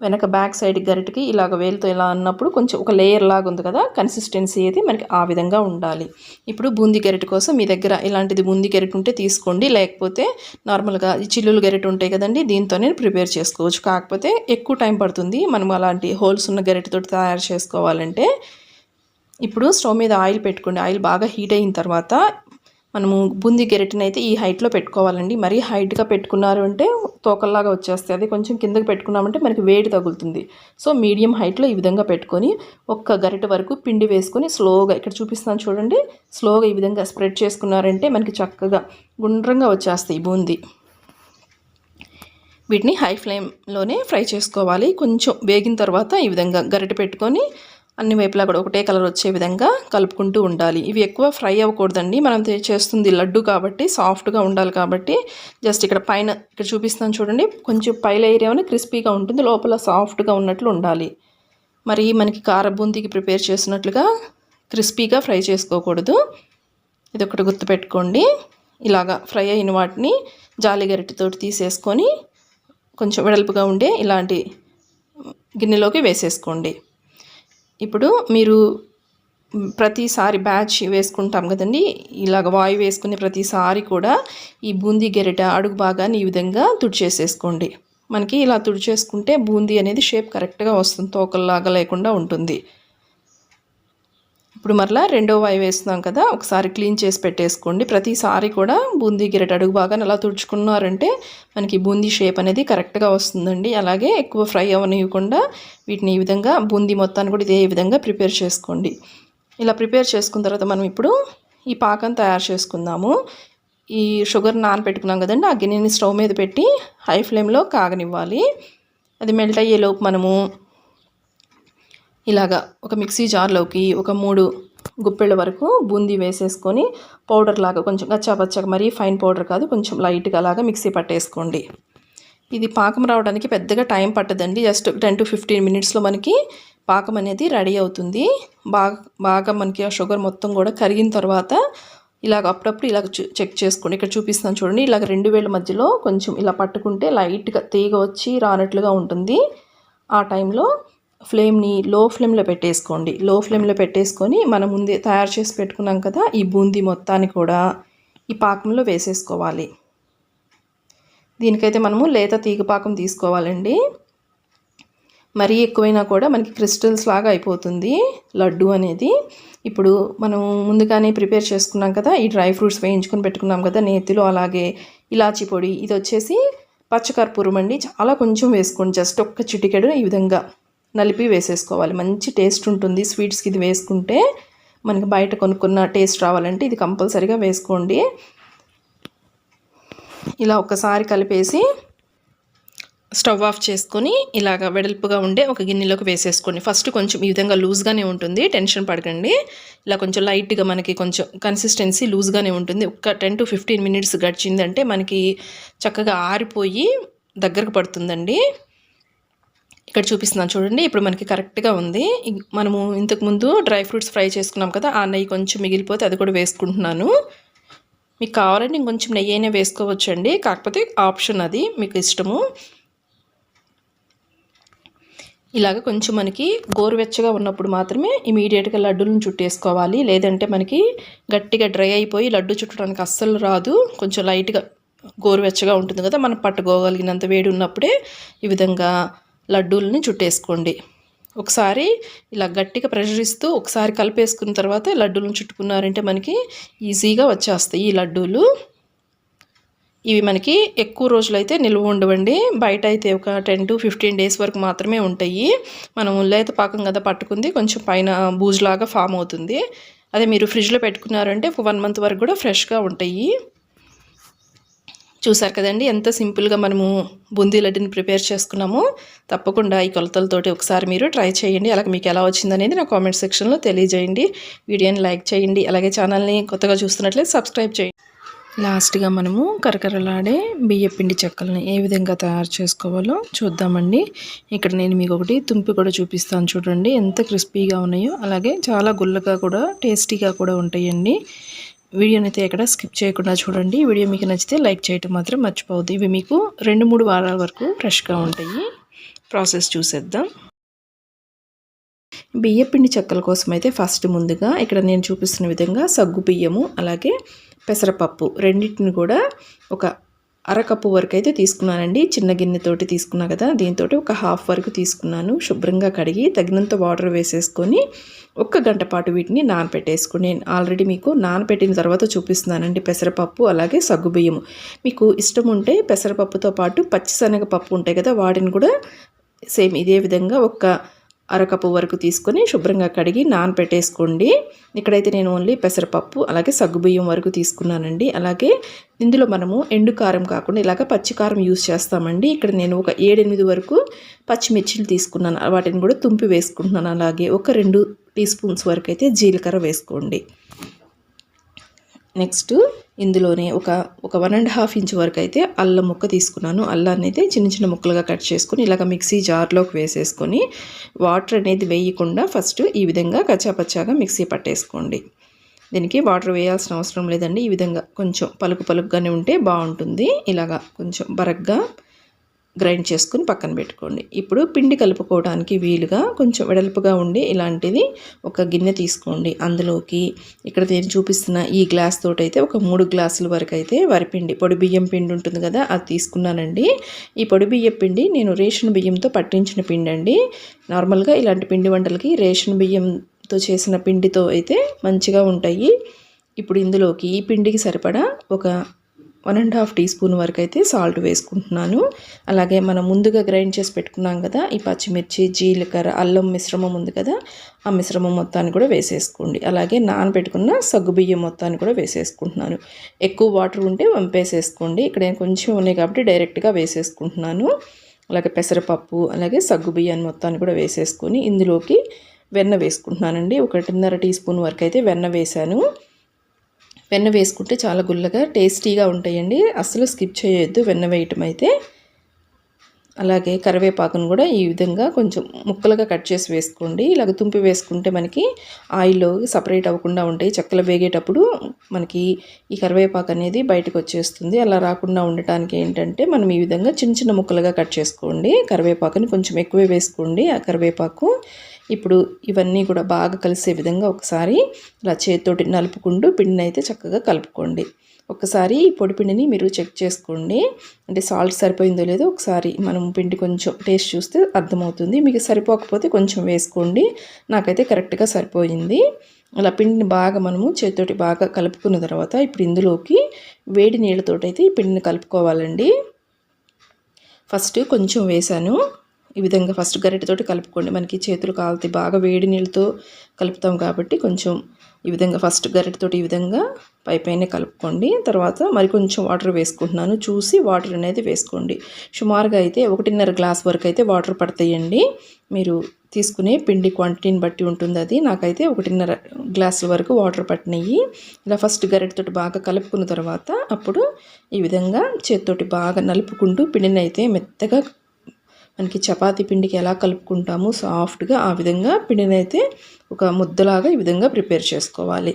S1: వెనక బ్యాక్ సైడ్ గరిటకి ఇలాగ వేలుతో ఇలా అన్నప్పుడు కొంచెం ఒక లేయర్ లాగా ఉంది కదా, కన్సిస్టెన్సీ అయితే మనకి ఆ విధంగా ఉండాలి. ఇప్పుడు బూందీ గరిటె కోసం మీ దగ్గర ఇలాంటిది బూందీ గరిటె ఉంటే తీసుకోండి. లేకపోతే నార్మల్గా ఈ చిల్లులు గరిటె ఉంటాయి కదండి, దీంతోనే ప్రిపేర్ చేసుకోవచ్చు. కాకపోతే ఎక్కువ టైం పడుతుంది మనం అలాంటి హోల్స్ ఉన్న గరిటెతో తయారు చేసుకోవాలంటే. ఇప్పుడు స్టవ్ మీద ఆయిల్ పెట్టుకోండి. ఆయిల్ బాగా హీట్ అయిన తర్వాత మనము బూందీ గరిటెని అయితే ఈ హైట్లో పెట్టుకోవాలండి. మరీ హైట్గా పెట్టుకున్నారు అంటే తోకల్లాగా వచ్చేస్తాయి. అది కొంచెం కిందకి పెట్టుకున్నామంటే మనకి వేడి తగులుతుంది. సో మీడియం హైట్లో ఈ విధంగా పెట్టుకొని ఒక్క గరిటె వరకు పిండి వేసుకొని స్లోగా, ఇక్కడ చూపిస్తాను చూడండి, స్లోగా ఈ విధంగా స్ప్రెడ్ చేసుకున్నారంటే మనకి చక్కగా గుండ్రంగా వచ్చేస్తాయి బూందీ. వీటిని హై ఫ్లేమ్లోనే ఫ్రై చేసుకోవాలి. కొంచెం వేగిన తర్వాత ఈ విధంగా గరిటె పెట్టుకొని అన్ని వైపులా కూడా ఒకటే కలర్ వచ్చే విధంగా కలుపుకుంటూ ఉండాలి. ఇవి ఎక్కువ ఫ్రై అవ్వకూడదండి, మనం చేస్తుంది లడ్డు కాబట్టి సాఫ్ట్గా ఉండాలి కాబట్టి జస్ట్ ఇక్కడ పైన ఇక్కడ చూపిస్తాను చూడండి, కొంచెం పై లేయర్ ఏమైనా క్రిస్పీగా ఉంటుంది, లోపల సాఫ్ట్గా ఉన్నట్లు ఉండాలి. మరి మనకి కార బూందీకి ప్రిపేర్ చేసినట్లుగా క్రిస్పీగా ఫ్రై చేసుకోకూడదు. ఇది ఒకటి గుర్తుపెట్టుకోండి. ఇలాగా ఫ్రై అయిన వాటిని జాలి గరిటెతోటి తీసేసుకొని కొంచెం వెడల్పుగా ఉండే ఇలాంటి గిన్నెలోకి వేసేసుకోండి. ఇప్పుడు మీరు ప్రతిసారి బ్యాచ్ వేసుకుంటాం కదండి, ఇలాగ వాయు వేసుకునే ప్రతిసారి కూడా ఈ బూందీ గెరిట అడుగు భాగాన్ని ఈ విధంగా తుడిచేసేసుకోండి. మనకి ఇలా తుడిచేసుకుంటే బూందీ అనేది షేప్ కరెక్ట్గా వస్తుంది, తోకల్లాగా లేకుండా ఉంటుంది. ఇప్పుడు మరలా రెండో వాయి వేస్తున్నాం కదా, ఒకసారి క్లీన్ చేసి పెట్టేసుకోండి. ప్రతిసారి కూడా బూందీ గిరెట్ అడుగు బాగా అలా తుడుచుకున్నారంటే మనకి బూందీ షేప్ అనేది కరెక్ట్గా వస్తుందండి. అలాగే ఎక్కువ ఫ్రై అవ్వనివ్వకుండా వీటిని ఈ విధంగా బూందీ మొత్తాన్ని కూడా ఇదే విధంగా ప్రిపేర్ చేసుకోండి. ఇలా ప్రిపేర్ చేసుకున్న తర్వాత మనం ఇప్పుడు ఈ పాకం తయారు చేసుకుందాము. ఈ షుగర్ నానబెట్టుకున్నాం కదండి, ఆ గిన్నెని స్టవ్ మీద పెట్టి హై ఫ్లేమ్లో కాగనివ్వాలి. అది మెల్ట్ అయ్యేలోపు మనము ఇలాగా ఒక మిక్సీ జార్లోకి ఒక 3 గుప్పెళ్ళ వరకు బూందీ వేసేసుకొని పౌడర్ లాగా కొంచెం కచ్చాపచ్చగా, మరీ ఫైన్ పౌడర్ కాదు, కొంచెం లైట్గా అలాగా మిక్సీ పట్టేసుకోండి. ఇది పాకం రావడానికి పెద్దగా టైం పట్టదండి, జస్ట్ 10 to 15 మినిట్స్లో మనకి పాకం అనేది రెడీ అవుతుంది. బాగా మనకి ఆ షుగర్ మొత్తం కూడా కరిగిన తర్వాత ఇలాగ అప్పుడప్పుడు ఇలాగ చెక్ చేసుకోండి. ఇక్కడ చూపిస్తాను చూడండి, ఇలాగ 2 వేళ్ళ మధ్యలో కొంచెం ఇలా పట్టుకుంటే లైట్గా తీగ వచ్చి రానట్లుగా ఉంటుంది. ఆ టైంలో ఫ్లేమ్ని లో ఫ్లేమ్లో పెట్టేసుకోండి. లో ఫ్లేమ్లో పెట్టేసుకొని మనం ముందే తయారు చేసి పెట్టుకున్నాం కదా ఈ బూందీ మొత్తాన్ని కూడా ఈ పాకంలో వేసేసుకోవాలి. దీనికైతే మనము లేత తీగ పాకం తీసుకోవాలండి, మరీ ఎక్కువైనా కూడా మనకి క్రిస్టల్స్ లాగా అయిపోతుంది లడ్డు అనేది. ఇప్పుడు మనం ముందుగానే ప్రిపేర్ చేసుకున్నాం కదా, ఈ డ్రై ఫ్రూట్స్ వేయించుకొని పెట్టుకున్నాం కదా నేతిలో, అలాగే ఇలాచీ పొడి, ఇది వచ్చేసి పచ్చకర్పూరం అండి, చాలా కొంచెం వేసుకోండి, జస్ట్ ఒక్క చిటికెడు ఈ విధంగా నలిపి వేసేసుకోవాలి. మంచి టేస్ట్ ఉంటుంది స్వీట్స్కి ఇది వేసుకుంటే. మనకి బయట కొనుక్కున్న టేస్ట్ రావాలంటే ఇది కంపల్సరీగా వేసుకోండి. ఇలా ఒక్కసారి కలిపేసి స్టవ్ ఆఫ్ చేసుకొని ఇలాగ వెడల్పుగా ఉండే ఒక గిన్నెలోకి వేసేసుకోండి. ఫస్ట్ కొంచెం ఈ విధంగా లూజ్గానే ఉంటుంది, టెన్షన్ పడకండి. ఇలా కొంచెం లైట్గా మనకి కొంచెం కన్సిస్టెన్సీ లూజ్గానే ఉంటుంది. ఒక 10 to 15 మినిట్స్ గడిచిందంటే మనకి చక్కగా ఆరిపోయి దగ్గరకు పడుతుందండి. ఇక్కడ చూపిస్తున్నాను చూడండి, ఇప్పుడు మనకి కరెక్ట్గా ఉంది. మనము ఇంతకుముందు డ్రై ఫ్రూట్స్ ఫ్రై చేసుకున్నాం కదా, ఆ నెయ్యి కొంచెం మిగిలిపోతే అది కూడా వేసుకుంటున్నాను. మీకు కావాలంటే ఇంకొంచెం నెయ్యి అయినా వేసుకోవచ్చండి, కాకపోతే ఆప్షన్, అది మీకు ఇష్టము. ఇలాగ కొంచెం మనకి గోరువెచ్చగా ఉన్నప్పుడు మాత్రమే ఇమీడియట్గా లడ్డూలను చుట్టేసుకోవాలి, లేదంటే మనకి గట్టిగా డ్రై అయిపోయి లడ్డు చుట్టడానికి అస్సలు రాదు. కొంచెం లైట్గా గోరువెచ్చగా ఉంటుంది కదా, మనం పట్టుకోగలిగినంత వేడి ఉన్నప్పుడే ఈ విధంగా లడ్డూలని చుట్టేసుకోండి. ఒకసారి ఇలా గట్టిగా ప్రెషర్ ఇస్తూ ఒకసారి కలిపేసుకున్న తర్వాత లడ్డూలను చుట్టుకున్నారంటే మనకి ఈజీగా వచ్చేస్తాయి ఈ లడ్డూలు. ఇవి మనకి ఎక్కువ రోజులైతే నిల్వ ఉండవండి, బయట అయితే ఒక 10 to 15 డేస్ వరకు మాత్రమే ఉంటాయి. మనం లేత పాకం కదా పట్టుకుంది, కొంచెం పైన బూజులాగా ఫామ్ అవుతుంది. అదే మీరు ఫ్రిడ్జ్లో పెట్టుకున్నారంటే 1 month వరకు కూడా ఫ్రెష్గా ఉంటాయి. చూసారు కదండి ఎంత సింపుల్గా మనము బూందీ లడ్డుని ప్రిపేర్ చేసుకున్నాము. తప్పకుండా ఈ కొలతలతోటి ఒకసారి మీరు ట్రై చేయండి. అలాగే మీకు ఎలా వచ్చిందనేది నా కామెంట్ సెక్షన్లో తెలియజేయండి. వీడియోని లైక్ చేయండి, అలాగే ఛానల్ని కొత్తగా చూస్తున్నట్లయితే సబ్స్క్రైబ్ చేయండి. లాస్ట్గా మనము కరకరలాడే బియ్యపిండి చెక్కల్ని ఏ విధంగా తయారు చేసుకోవాలో చూద్దామండి. ఇక్కడ నేను మీకు ఒకటి తుంపి కూడా చూపిస్తాను చూడండి, ఎంత క్రిస్పీగా ఉన్నాయో, అలాగే చాలా గుల్లగా కూడా టేస్టీగా కూడా ఉంటాయండి. వీడియోని అయితే ఎక్కడ స్కిప్ చేయకుండా చూడండి. వీడియో మీకు నచ్చితే లైక్ చేయటం మాత్రం మర్చిపోవద్దు. ఇవి మీకు 2-3 వారాల వరకు ఫ్రెష్గా ఉంటాయి. ప్రాసెస్ చూసేద్దాం. బియ్యపిండి చెక్కల కోసం అయితే ఫస్ట్ ముందుగా ఇక్కడ నేను చూపిస్తున్న విధంగా సగ్గు బియ్యము అలాగే పెసరపప్పు రెండింటిని కూడా ఒక అరకప్పు వరకు అయితే తీసుకున్నానండి. చిన్న గిన్నెతోటి తీసుకున్నా కదా, దీంతో ఒక హాఫ్ వరకు తీసుకున్నాను. శుభ్రంగా కడిగి తగినంత వాటర్ వేసేసుకొని 1 గంట పాటు వీటిని నానపెట్టేసుకుని, నేను ఆల్రెడీ మీకు నానపెట్టిన తర్వాత చూపిస్తున్నానండి పెసరపప్పు అలాగే సగ్గుబియ్యము. మీకు ఇష్టం ఉంటే పెసరపప్పుతో పాటు పచ్చిశనగపప్పు ఉంటాయి కదా, వాటిని కూడా సేమ్ ఇదే విధంగా ఒక అరకప్పు వరకు తీసుకొని శుభ్రంగా కడిగి నానబెట్టేసుకోండి. ఇక్కడైతే నేను ఓన్లీ పెసరపప్పు అలాగే సగ్గుబియ్యం వరకు తీసుకున్నానండి. అలాగే ఇందులో మనము ఎండు కారం కాకుండా ఇలాగ పచ్చికారం యూస్ చేస్తామండి. ఇక్కడ నేను ఒక 7-8 వరకు పచ్చిమిర్చిలు తీసుకున్నాను. వాటిని కూడా తుంపి వేసుకుంటున్నాను. అలాగే ఒక 2 టీ స్పూన్స్ వరకు అయితే జీలకర్ర వేసుకోండి. నెక్స్ట్ ఇందులోనే ఒక 1.5 ఇంచ్ వరకు అయితే అల్లం ముక్క తీసుకున్నాను. అల్లాన్ని అయితే చిన్న చిన్న ముక్కలుగా కట్ చేసుకొని ఇలాగ మిక్సీ జార్లోకి వేసేసుకొని వాటర్ అనేది వేయకుండా ఫస్ట్ ఈ విధంగా కచ్చాపచ్చాగా మిక్సీ పట్టేసుకోండి. దీనికి వాటర్ వేయాల్సిన అవసరం లేదండి. ఈ విధంగా కొంచెం పలుకుగానే ఉంటే బాగుంటుంది. ఇలాగా కొంచెం బరగ్గా గ్రైండ్ చేసుకుని పక్కన పెట్టుకోండి. ఇప్పుడు పిండి కలుపుకోవడానికి వీలుగా కొంచెం వెడల్పుగా ఉండి ఇలాంటిది ఒక గిన్నె తీసుకోండి. అందులోకి ఇక్కడ నేను చూపిస్తున్న ఈ గ్లాస్ తోటైతే ఒక 3 గ్లాసుల వరకు అయితే వరిపిండి పొడి బియ్యం పిండి ఉంటుంది కదా, అది తీసుకున్నానండి. ఈ పొడి బియ్యం పిండి నేను రేషన్ బియ్యంతో పట్టించిన పిండి అండి. నార్మల్గా ఇలాంటి పిండి వంటలకి రేషన్ బియ్యంతో చేసిన పిండితో అయితే మంచిగా ఉంటాయి. ఇప్పుడు ఇందులోకి ఈ పిండికి సరిపడా ఒక 1.5 టీ స్పూన్ వరకు అయితే సాల్ట్ వేసుకుంటున్నాను. అలాగే మనం ముందుగా గ్రైండ్ చేసి పెట్టుకున్నాం కదా, ఈ పచ్చిమిర్చి జీలకర్ర అల్లం మిశ్రమం ఉంది కదా, ఆ మిశ్రమం మొత్తాన్ని కూడా వేసేసుకోండి. అలాగే నానబెట్టుకున్న సగ్గుబియ్యం మొత్తాన్ని కూడా వేసేసుకుంటున్నాను. ఎక్కువ వాటర్ ఉంటే వంపేసేసుకోండి. ఇక్కడ నేను కొంచెం ఉన్నాయి కాబట్టి డైరెక్ట్గా వేసేసుకుంటున్నాను. అలాగే పెసరపప్పు అలాగే సగ్గుబియ్యాన్ని మొత్తాన్ని కూడా వేసేసుకొని ఇందులోకి వెన్న వేసుకుంటున్నానండి. 1.5 టీ స్పూన్ వరకు అయితే వెన్న వేశాను. వెన్న వేసుకుంటే చాలా గుల్లగా టేస్టీగా ఉంటాయండి. అస్సలు స్కిప్ చేయొద్దు వెన్న వేయటం అయితే. అలాగే కరివేపాకును కూడా ఈ విధంగా కొంచెం ముక్కలుగా కట్ చేసి వేసుకోండి. ఇలాగ తుంపి వేసుకుంటే మనకి ఆయిల్లో సపరేట్ అవ్వకుండా ఉంటాయి. చెక్కలు వేగేటప్పుడు మనకి ఈ కరివేపాకు అనేది బయటకు వచ్చేస్తుంది. అలా రాకుండా ఉండటానికి ఏంటంటే మనం ఈ విధంగా చిన్న చిన్న ముక్కలుగా కట్ చేసుకోండి. కరివేపాకుని కొంచెం ఎక్కువే వేసుకోండి. ఆ కరివేపాకు ఇప్పుడు ఇవన్నీ కూడా బాగా కలిసే విధంగా ఒకసారి ఇలా చేతితోటి నలుపుకుంటూ పిండిని అయితే చక్కగా కలుపుకోండి. ఒకసారి ఈ పొడి పిండిని మీరు చెక్ చేసుకోండి, అంటే సాల్ట్ సరిపోయిందో లేదో ఒకసారి మనం పిండి కొంచెం టేస్ట్ చూస్తే అర్థమవుతుంది. మీకు సరిపోకపోతే కొంచెం వేసుకోండి. నాకైతే కరెక్ట్గా సరిపోయింది. అలా పిండిని బాగా మనము చేతితోటి బాగా కలుపుకున్న తర్వాత ఇప్పుడు ఇందులోకి వేడి నీళ్ళతోటి అయితే ఈ పిండిని కలుపుకోవాలండి. ఫస్ట్ కొంచెం వేసాను. ఈ విధంగా ఫస్ట్ గరిటెతోటి కలుపుకోండి. మనకి చేతులు కాలుతాయి, బాగా వేడి నీళ్ళతో కలుపుతాం కాబట్టి కొంచెం ఈ విధంగా ఫస్ట్ గరిటెతోటి ఈ విధంగా పైన కలుపుకోండి. తర్వాత మరి కొంచెం వాటర్ వేసుకుంటున్నాను. చూసి వాటర్ అనేది వేసుకోండి. సుమారుగా అయితే 1.5 గ్లాస్ వరకు అయితే వాటర్ పడతాయండి. మీరు తీసుకునే పిండి క్వాంటిటీని బట్టి ఉంటుంది అది. నాకైతే 1.5 గ్లాసుల వరకు వాటర్ పట్టినాయి. ఇలా ఫస్ట్ గరిటెతోటి బాగా కలుపుకున్న తర్వాత అప్పుడు ఈ విధంగా చేతితోటి బాగా నలుపుకుంటూ పిండిని అయితే మెత్తగా మనకి చపాతీ పిండికి ఎలా కలుపుకుంటామో సాఫ్ట్గా ఆ విధంగా పిండిని అయితే ఒక ముద్దలాగా ఈ విధంగా ప్రిపేర్ చేసుకోవాలి.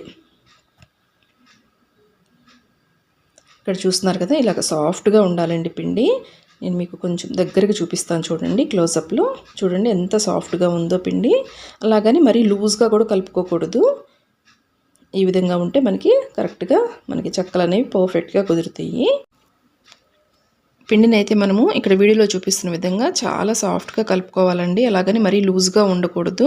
S1: ఇక్కడ చూస్తున్నారు కదా, ఇలాగ సాఫ్ట్గా ఉండాలండి పిండి. నేను మీకు కొంచెం దగ్గరగా చూపిస్తాను చూడండి. క్లోజప్లో చూడండి ఎంత సాఫ్ట్గా ఉందో పిండి. అలాగని మరీ లూజ్గా కూడా కలుపుకోకూడదు. ఈ విధంగా ఉంటే మనకి కరెక్ట్గా మనకి చెక్కలు అనేవి పర్ఫెక్ట్గా కుదురుతాయి. పిండిని అయితే మనము ఇక్కడ వీడియోలో చూపిస్తున్న విధంగా చాలా సాఫ్ట్గా కలుపుకోవాలండి. అలాగని మరీ లూజ్గా ఉండకూడదు.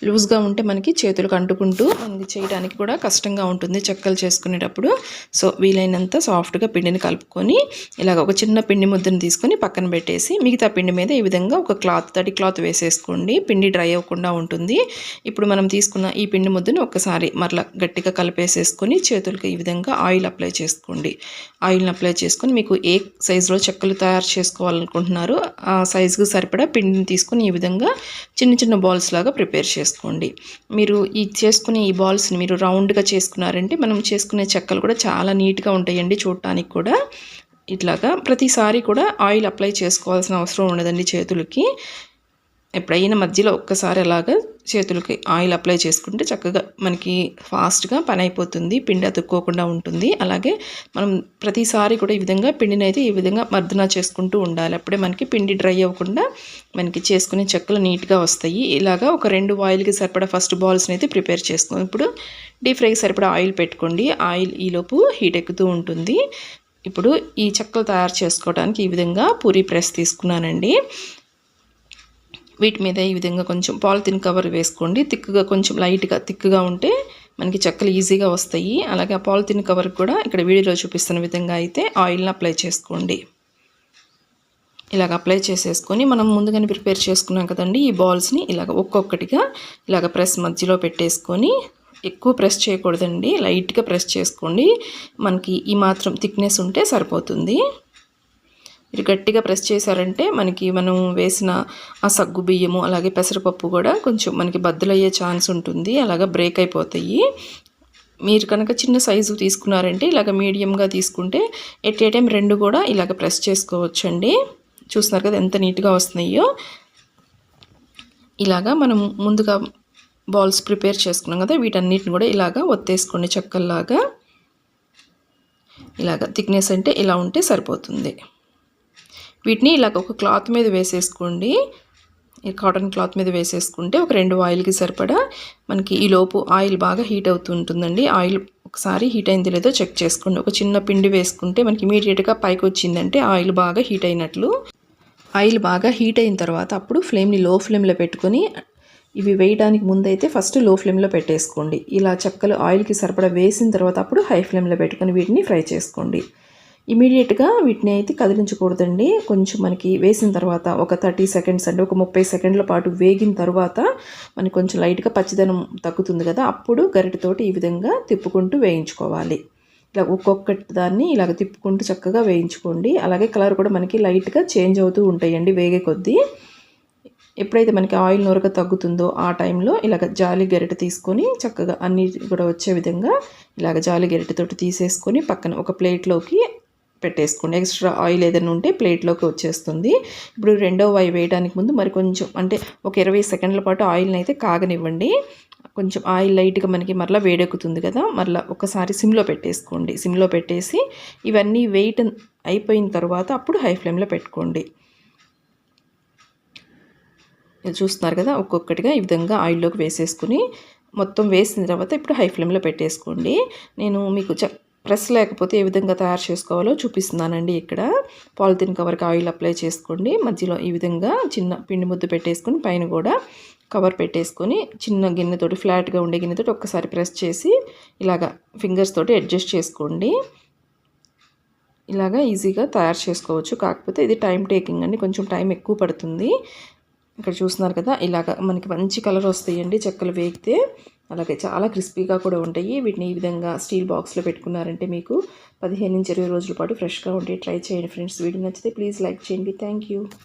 S1: లూజ్గా ఉంటే మనకి చేతులకు అంటుకుంటూ మనకి చేయడానికి కూడా కష్టంగా ఉంటుంది చెక్కలు చేసుకునేటప్పుడు. సో వీలైనంత సాఫ్ట్గా పిండిని కలుపుకొని ఇలాగ ఒక చిన్న పిండి ముద్దను తీసుకొని పక్కన పెట్టేసి మిగతా పిండి మీద ఈ విధంగా ఒక తడి క్లాత్ వేసేసుకోండి. పిండి డ్రై అవ్వకుండా ఉంటుంది. ఇప్పుడు మనం తీసుకున్న ఈ పిండి ముద్దను ఒక్కసారి మరలా గట్టిగా కలిపేసేసుకొని చేతులకు ఈ విధంగా ఆయిల్ అప్లై చేసుకోండి. ఆయిల్ని అప్లై చేసుకొని మీకు ఏ సైజులో చెక్కలు తయారు చేసుకోవాలనుకుంటున్నారు ఆ సైజుకు సరిపడా పిండిని తీసుకొని ఈ విధంగా చిన్న చిన్న బాల్స్ లాగా ప్రిపేర్ చేసుకోండి. మీరు ఈ చేసుకునే ఈ బాల్స్ని మీరు రౌండ్గా చేసుకున్నారంటే మనం చేసుకునే చెక్కలు కూడా చాలా నీట్గా ఉంటాయండి చూడటానికి కూడా. ఇట్లాగా ప్రతిసారి కూడా ఆయిల్ అప్లై చేసుకోవాల్సిన అవసరం ఉండదండి చేతులకి. ఎప్పుడైనా మధ్యలో ఒక్కసారి అలాగా చేతులకి ఆయిల్ అప్లై చేసుకుంటే చక్కగా మనకి ఫాస్ట్గా పని అయిపోతుంది, పిండి అతుక్కోకుండా ఉంటుంది. అలాగే మనం ప్రతిసారి కూడా ఈ విధంగా పిండిని అయితే ఈ విధంగా మర్దన చేసుకుంటూ ఉండాలి. అప్పుడే మనకి పిండి డ్రై అవ్వకుండా మనకి చేసుకునే చెక్కలు నీట్గా వస్తాయి. ఇలాగా ఒక 2 ఆయిల్కి సరిపడా ఫస్ట్ బాల్స్ని అయితే ప్రిపేర్ చేసుకోండి. ఇప్పుడు డీప్ ఫ్రైకి సరిపడా ఆయిల్ పెట్టుకోండి. ఆయిల్ ఈలోపు హీట్ ఎక్కుతూ ఉంటుంది. ఇప్పుడు ఈ చెక్కలు తయారు చేసుకోవడానికి ఈ విధంగా పూరీ ప్రెస్ తీసుకున్నానండి. వీటి మీద ఈ విధంగా కొంచెం పాలిథిన్ కవర్ వేసుకోండి. తిక్కుగా కొంచెం లైట్గా తిక్కుగా ఉంటే మనకి చెక్కలు ఈజీగా వస్తాయి. అలాగే ఆ పాలిథిన్ కవర్ కూడా ఇక్కడ వీడియోలో చూపిస్తున్న విధంగా అయితే ఆయిల్ని అప్లై చేసుకోండి. ఇలాగ అప్లై చేసేసుకొని మనం ముందుగానే ప్రిపేర్ చేసుకున్నాం కదండి, ఈ బాల్స్ని ఇలాగ ఒక్కొక్కటిగా ఇలాగ ప్రెస్ మధ్యలో పెట్టేసుకొని, ఎక్కువ ప్రెస్ చేయకూడదండి, లైట్గా ప్రెస్ చేసుకోండి. మనకి ఈ మాత్రం థిక్నెస్ ఉంటే సరిపోతుంది. మీరు గట్టిగా ప్రెస్ చేశారంటే మనకి మనం వేసిన ఆ సగ్గు బియ్యము అలాగే పెసరపప్పు కూడా కొంచెం మనకి బద్దలయ్యే ఛాన్స్ ఉంటుంది, అలాగా బ్రేక్ అయిపోతాయి. మీరు కనుక చిన్న సైజు తీసుకున్నారంటే ఇలాగ మీడియంగా తీసుకుంటే ఎట్ ఏ టైం 2 కూడా ఇలాగ ప్రెస్ చేసుకోవచ్చండి. చూస్తున్నారు కదా ఎంత నీట్గా వస్తున్నాయో. ఇలాగా మనం ముందుగా బాల్స్ ప్రిపేర్ చేసుకున్నాం కదా, వీటన్నిటిని కూడా ఇలాగా ఒత్తేసుకోండి చెక్కల్లాగా. ఇలాగ థిక్నెస్ అంటే ఇలా ఉంటే సరిపోతుంది. వీటిని ఇలాగ ఒక క్లాత్ మీద వేసేసుకోండి. ఈ కాటన్ క్లాత్ మీద వేసేసుకుంటే ఒక 2 ఆయిల్కి సరిపడా మనకి ఈ లోపు ఆయిల్ బాగా హీట్ అవుతూ ఉంటుందండి. ఆయిల్ ఒకసారి హీట్ అయింది లేదో చెక్ చేసుకోండి. ఒక చిన్న పిండి వేసుకుంటే మనకి ఇమీడియట్గా పైకి వచ్చిందంటే ఆయిల్ బాగా హీట్ అయినట్లు. ఆయిల్ బాగా హీట్ అయిన తర్వాత అప్పుడు ఫ్లేమ్ని లో ఫ్లేమ్లో పెట్టుకొని, ఇవి వేయడానికి ముందైతే ఫస్ట్ లో ఫ్లేమ్లో పెట్టేసుకోండి. ఇలా చెక్కలు ఆయిల్కి సరిపడా వేసిన తర్వాత అప్పుడు హై ఫ్లేమ్లో పెట్టుకొని వీటిని ఫ్రై చేసుకోండి. ఇమీడియట్గా వీటిని అయితే కదిలించకూడదండి. కొంచెం మనకి వేసిన తర్వాత ఒక 30 సెకండ్స్ అంటే ఒక 30 సెకండ్ల పాటు వేగిన తర్వాత మనకి కొంచెం లైట్గా పచ్చిదనం తగ్గుతుంది కదా, అప్పుడు గరిటెతోటి ఈ విధంగా తిప్పుకుంటూ వేయించుకోవాలి. ఇలా ఒక్కొక్కటి దాన్ని ఇలాగ తిప్పుకుంటూ చక్కగా వేయించుకోండి. అలాగే కలర్ కూడా మనకి లైట్గా చేంజ్ అవుతూ ఉంటాయండి వేగే కొద్దీ. ఎప్పుడైతే మనకి ఆయిల్ నొరగ తగ్గుతుందో ఆ టైంలో ఇలాగ జాలి గరిటె తీసుకొని చక్కగా అన్నీ కూడా వచ్చే విధంగా ఇలాగ జాలి గరిటెతోటి తీసేసుకొని పక్కన ఒక ప్లేట్లోకి పెట్టేసుకోండి. ఎక్స్ట్రా ఆయిల్ ఏదైనా ఉంటే ప్లేట్లోకి వచ్చేస్తుంది. ఇప్పుడు రెండో వాయి వేయడానికి ముందు మరి కొంచెం అంటే ఒక 20 సెకండ్ల పాటు ఆయిల్ని అయితే కాగనివ్వండి. కొంచెం ఆయిల్ లైట్గా మనకి మరలా వేడెక్కుతుంది కదా, మరలా ఒకసారి సిమ్లో పెట్టేసుకోండి. సిమ్లో పెట్టేసి ఇవన్నీ వెయిట్ అయిపోయిన తర్వాత అప్పుడు హై ఫ్లేమ్లో పెట్టుకోండి. చూస్తున్నారు కదా, ఒక్కొక్కటిగా ఈ విధంగా ఆయిల్లోకి వేసేసుకుని మొత్తం వేసిన తర్వాత ఇప్పుడు హై ఫ్లేమ్లో పెట్టేసుకోండి. నేను మీకు ప్రెస్ లేకపోతే ఏ విధంగా తయారు చేసుకోవాలో చూపిస్తున్నానండి. ఇక్కడ పాలిథిన్ కవర్కి ఆయిల్ అప్లై చేసుకోండి. మధ్యలో ఈ విధంగా చిన్న పిండి ముద్ద పెట్టేసుకొని పైన కూడా కవర్ పెట్టేసుకొని చిన్న గిన్నెతోటి ఫ్లాట్గా ఉండే గిన్నెతోటి ఒక్కసారి ప్రెస్ చేసి ఇలాగా ఫింగర్స్ తోటి అడ్జస్ట్ చేసుకోండి. ఇలాగా ఈజీగా తయారు చేసుకోవచ్చు. కాకపోతే ఇది టైం టేకింగ్ అండి, కొంచెం టైం ఎక్కువ పడుతుంది. ఇక్కడ చూస్తున్నారు కదా, ఇలాగ మనకి మంచి కలర్ వస్తాయండి చెక్కలు వేగితే. అలాగే చాలా క్రిస్పీగా కూడా ఉంటాయి. వీటిని ఈ విధంగా స్టీల్ బాక్స్లో పెట్టుకున్నారంటే మీకు 15 నుంచి 20 రోజుల పాటు ఫ్రెష్గా ఉంటాయి. ట్రై చేయండి ఫ్రెండ్స్. వీడియో నచ్చితే ప్లీజ్ లైక్ చేయండి. Thank you.